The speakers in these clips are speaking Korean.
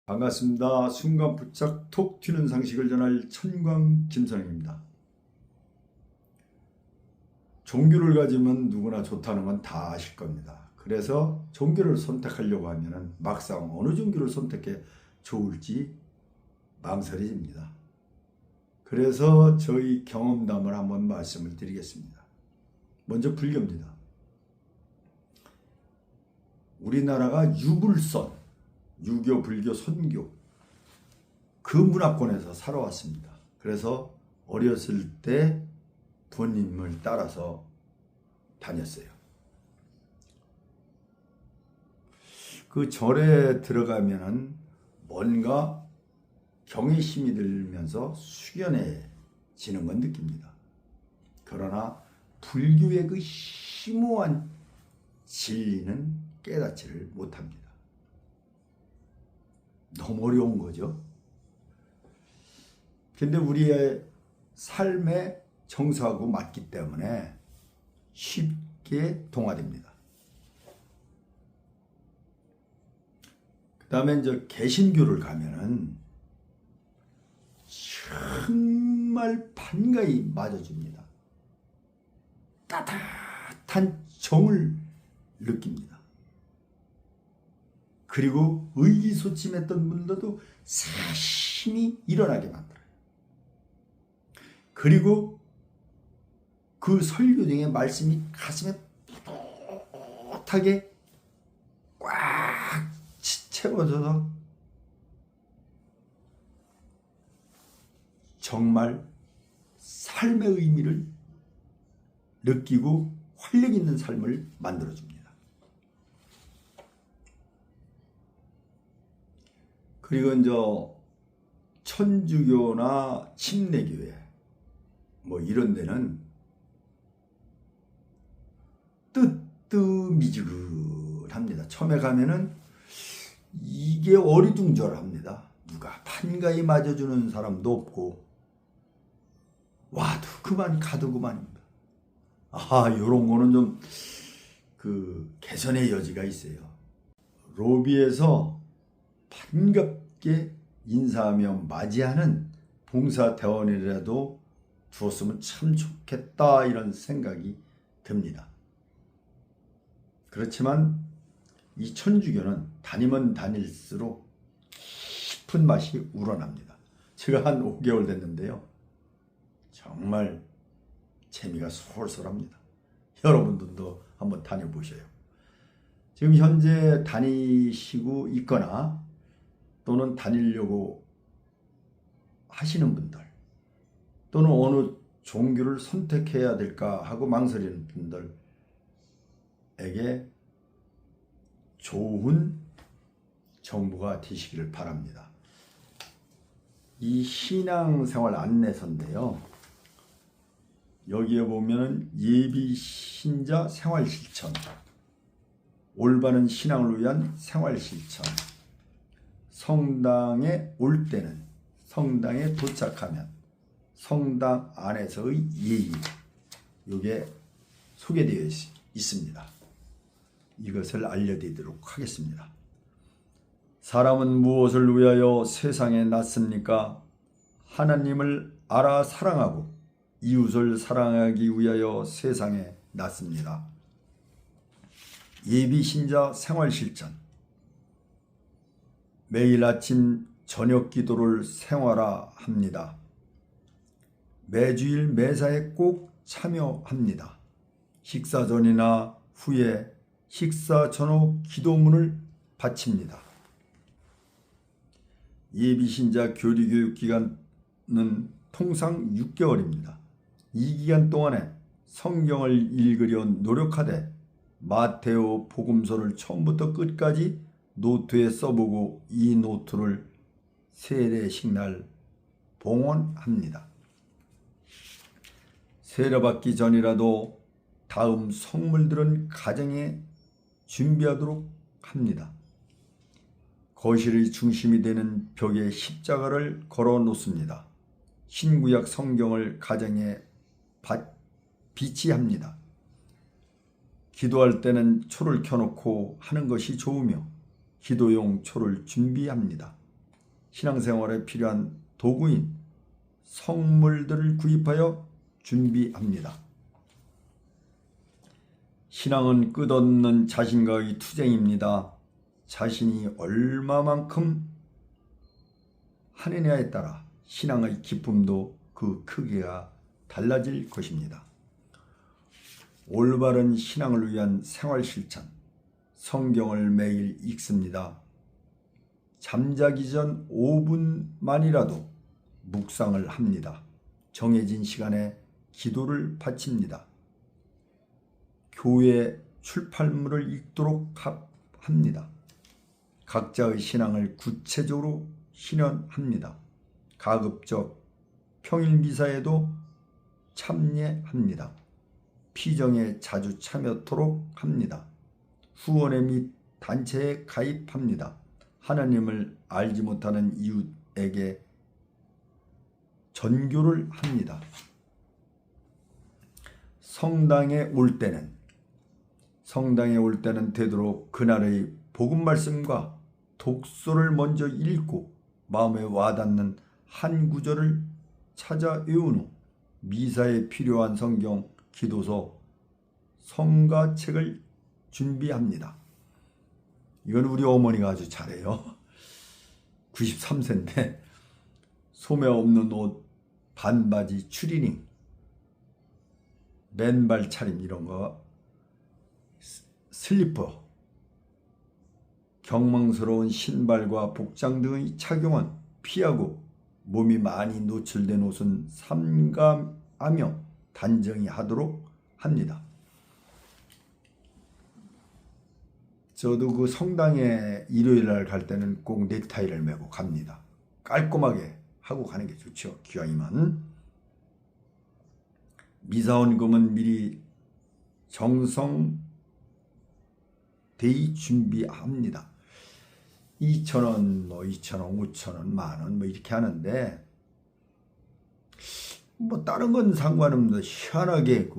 반갑습니다. 순간 부착 톡 튀는 상식을 전할 천광 김선영입니다. 종교를 가지면 누구나 좋다는 건 다 아실 겁니다. 그래서 종교를 선택하려고 하면 막상 어느 종교를 선택해 좋을지 망설여집니다. 그래서 저희 경험담을 한번 말씀을 드리겠습니다. 먼저 불교입니다. 우리나라가 유불선, 유교, 불교, 선교 그 문화권에서 살아왔습니다. 그래서 어렸을 때 부모님을 따라서 다녔어요. 그 절에 들어가면은 뭔가 경외심이 들면서 숙연해지는 건 느낍니다. 그러나 불교의 그 심오한 진리는 깨닫지를 못합니다. 너무 어려운 거죠. 근데 우리의 삶의 정서하고 맞기 때문에 쉽게 동화됩니다. 그 다음에 이제 개신교를 가면은 정말 반가이 맞아줍니다. 따뜻한 정을 느낍니다. 그리고 의기소침했던 분들도 사심이 일어나게 만들어요. 그리고 그 설교 중에 말씀이 가슴에 뿌듯하게 꽉 채워져서 정말 삶의 의미를 느끼고 활력 있는 삶을 만들어줍니다. 그리고 이제 천주교나 침례교회 뭐 이런 데는 뜨뜻미지근합니다. 처음에 가면은 이게 어리둥절합니다. 누가 판가히 맞아주는 사람도 없고 와도 그만 가도 그만입니다. 요런 거는 좀 그 개선의 여지가 있어요. 로비에서 반갑게 인사하며 맞이하는 봉사대원이라도 두었으면 참 좋겠다 이런 생각이 듭니다. 그렇지만 이 천주교는 다니면 다닐수록 깊은 맛이 우러납니다. 제가 한 5개월 됐는데요. 정말 재미가 솔솔합니다. 여러분들도 한번 다녀보셔요. 지금 현재 다니시고 있거나 또는 다니려고 하시는 분들 또는 어느 종교를 선택해야 될까 하고 망설이는 분들에게 좋은 정보가 되시기를 바랍니다. 이 신앙생활 안내서인데요. 여기에 보면 예비신자 생활실천, 올바른 신앙을 위한 생활실천, 성당에 올 때는, 성당에 도착하면 성당 안에서의 예의, 이게 소개되어 있습니다. 이것을 알려드리도록 하겠습니다. 사람은 무엇을 위하여 세상에 났습니까? 하나님을 알아 사랑하고 이웃을 사랑하기 위하여 세상에 났습니다. 예비신자 생활실천, 매일 아침 저녁 기도를 생활화합니다. 매주일 매사에 꼭 참여합니다. 식사 전이나 후에 식사 전후 기도문을 바칩니다. 예비신자 교리교육 기간은 통상 6개월입니다. 이 기간 동안에 성경을 읽으려 노력하되 마테오 복음서를 처음부터 끝까지 노트에 써보고 이 노트를 세례식 날 봉헌합니다. 세례받기 전이라도 다음 성물들은 가정에 준비하도록 합니다. 거실의 중심이 되는 벽에 십자가를 걸어 놓습니다. 신구약 성경을 가정에 비치합니다. 기도할 때는 초를 켜놓고 하는 것이 좋으며 기도용 초를 준비합니다. 신앙생활에 필요한 도구인 성물들을 구입하여 준비합니다. 신앙은 끝없는 자신과의 투쟁입니다. 자신이 얼마만큼 하느냐에 따라 신앙의 기쁨도 그 크기가 달라질 것입니다. 올바른 신앙을 위한 생활 실천, 성경을 매일 읽습니다. 잠자기 전 5분만이라도 묵상을 합니다. 정해진 시간에 기도를 바칩니다. 교회 출판물을 읽도록 합니다. 각자의 신앙을 구체적으로 실현합니다. 가급적 평일 미사에도 참여합니다. 피정에 자주 참여토록 합니다. 후원회 및 단체에 가입합니다. 하나님을 알지 못하는 이웃에게 전교를 합니다. 성당에 올 때는 되도록 그날의 복음 말씀과 독서를 먼저 읽고 마음에 와닿는 한 구절을 찾아 외운 후 미사에 필요한 성경, 기도서, 성가책을 준비합니다. 이건 우리 어머니가 아주 잘해요. 93세인데 소매 없는 옷, 반바지, 추리닝, 맨발 차림 이런 거, 슬리퍼, 경망스러운 신발과 복장 등의 착용은 피하고 몸이 많이 노출된 옷은 삼가하며 단정히 하도록 합니다. 저도 그 성당에 일요일 날 갈 때는 꼭 넥타이를 메고 갑니다. 깔끔하게 하고 가는 게 좋죠. 기왕이면. 미사원금은 미리 정성되이 준비합니다. 2,000원, 2,000원, 5,000원, 만원 이렇게 하는데 다른 건 상관없는데 희한하게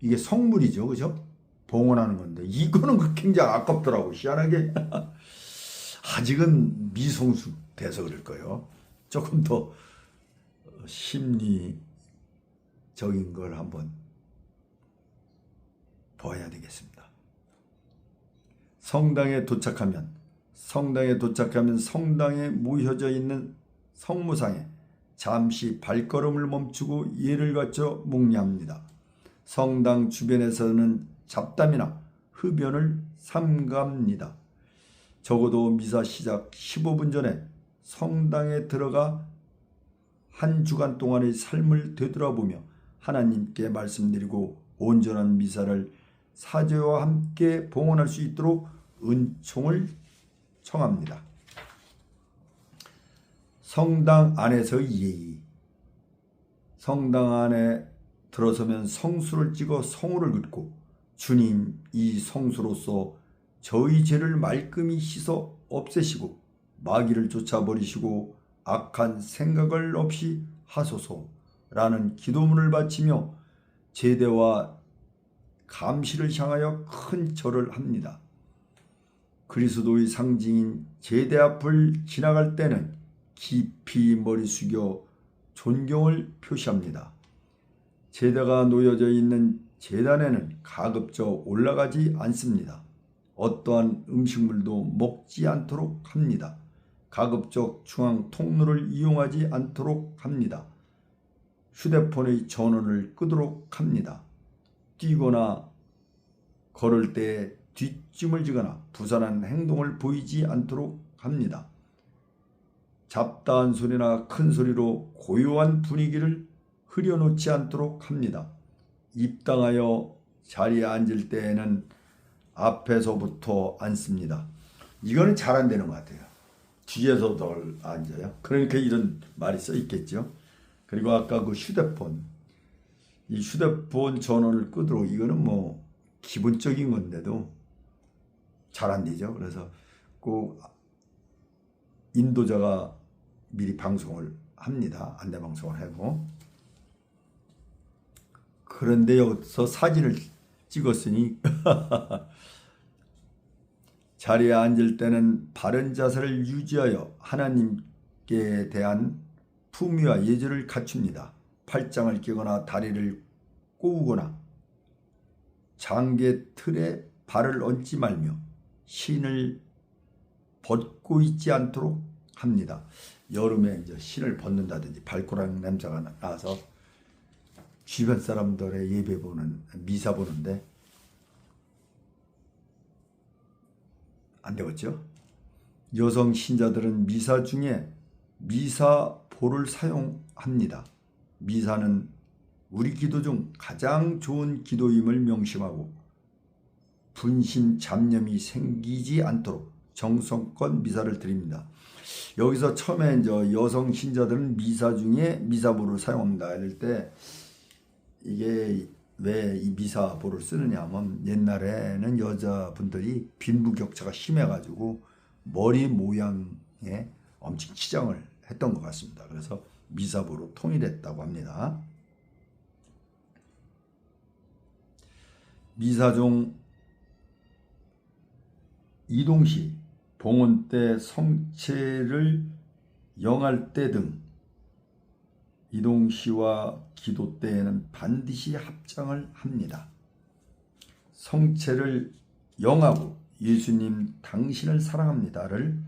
이게 성물이죠, 그죠? 봉헌하는 건데 이거는 굉장히 아깝더라고. 희한하게 아직은 미성숙돼서 그럴 거예요. 조금 더 심리적인 걸 한번 봐야 되겠습니다. 성당에 도착하면 성당에 모여져 있는 성무상에 잠시 발걸음을 멈추고 예를 갖춰 묵념합니다. 성당 주변에서는 잡담이나 흡연을 삼갑니다. 적어도 미사 시작 15분 전에 성당에 들어가 한 주간 동안의 삶을 되돌아보며 하나님께 말씀드리고 온전한 미사를 사제와 함께 봉헌할 수 있도록 은총을 청합니다. 성당 안에서의 예의. 성당 안에 들어서면 성수를 찍어 성호를 긋고 주님, 이 성수로서 저희 죄를 말끔히 씻어 없애시고 마귀를 쫓아버리시고 악한 생각을 없이 하소서라는 기도문을 바치며 제대와 감시를 향하여 큰 절을 합니다. 그리스도의 상징인 제대 앞을 지나갈 때는 깊이 머리 숙여 존경을 표시합니다. 제대가 놓여져 있는 제단에는 가급적 올라가지 않습니다. 어떠한 음식물도 먹지 않도록 합니다. 가급적 중앙 통로를 이용하지 않도록 합니다. 휴대폰의 전원을 끄도록 합니다. 뛰거나 걸을 때 뒷짐을 지거나 부산한 행동을 보이지 않도록 합니다. 잡다한 소리나 큰 소리로 고요한 분위기를 흐려놓지 않도록 합니다. 입당하여 자리에 앉을 때에는 앞에서부터 앉습니다. 이거는 잘 안 되는 것 같아요. 뒤에서 덜 앉아요. 그러니까 이런 말이 써 있겠죠. 그리고 아까 그 휴대폰, 이 휴대폰 전원을 끄도록, 이거는 기본적인 건데도 잘 안 되죠. 그래서 꼭 인도자가 미리 방송을 합니다. 안내 방송을 하고. 그런데 여기서 사진을 찍었으니 자리에 앉을 때는 바른 자세를 유지하여 하나님께 대한 품위와 예절을 갖춥니다. 팔짱을 끼거나 다리를 꼬우거나 장계 틀에 발을 얹지 말며 신을 벗고 있지 않도록 합니다. 여름에 이제 신을 벗는다든지 발가락 냄새가 나서 주변 사람들의 예배 보는 미사 보는데 안 되겠죠? 여성 신자들은 미사 중에 미사보를 사용합니다. 미사는 우리 기도 중 가장 좋은 기도임을 명심하고 분심 잡념이 생기지 않도록 정성껏 미사를 드립니다. 여기서 처음에 이제 여성 신자들은 미사 중에 미사보를 사용합니다. 이럴 때 이게 왜 이 미사보를 쓰느냐 하면 옛날에는 여자분들이 빈부격차가 심해가지고 머리 모양에 엄청 치장을 했던 것 같습니다. 그래서 미사보로 통일했다고 합니다. 미사종 이동시, 봉헌 때, 성체를 영할 때 등 이동시와 기도 때에는 반드시 합장을 합니다. 성체를 영하고 예수님 당신을 사랑합니다를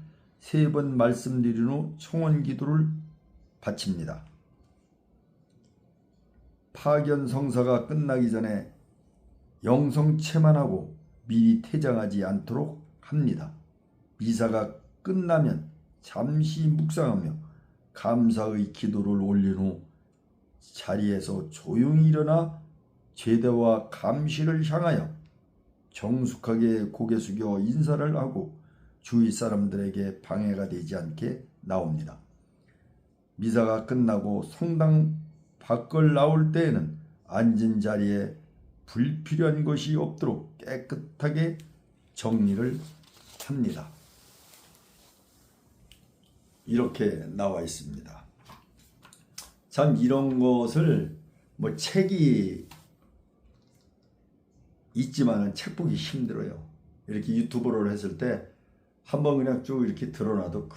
3번 말씀드린 후 청원 기도를 바칩니다. 파견 성사가 끝나기 전에 영성체만 하고 미리 퇴장하지 않도록 합니다. 미사가 끝나면 잠시 묵상하며 감사의 기도를 올린 후 자리에서 조용히 일어나 제대와 감시를 향하여 정숙하게 고개 숙여 인사를 하고 주위 사람들에게 방해가 되지 않게 나옵니다. 미사가 끝나고 성당 밖을 나올 때에는 앉은 자리에 불필요한 것이 없도록 깨끗하게 정리를 합니다. 이렇게 나와 있습니다. 참 이런 것을 뭐 책이 있지만은 책 보기 힘들어요. 이렇게 유튜브를 했을 때 한번 그냥 쭉 이렇게 드러나도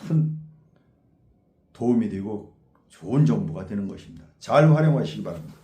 큰 도움이 되고 좋은 정보가 되는 것입니다. 잘 활용하시기 바랍니다.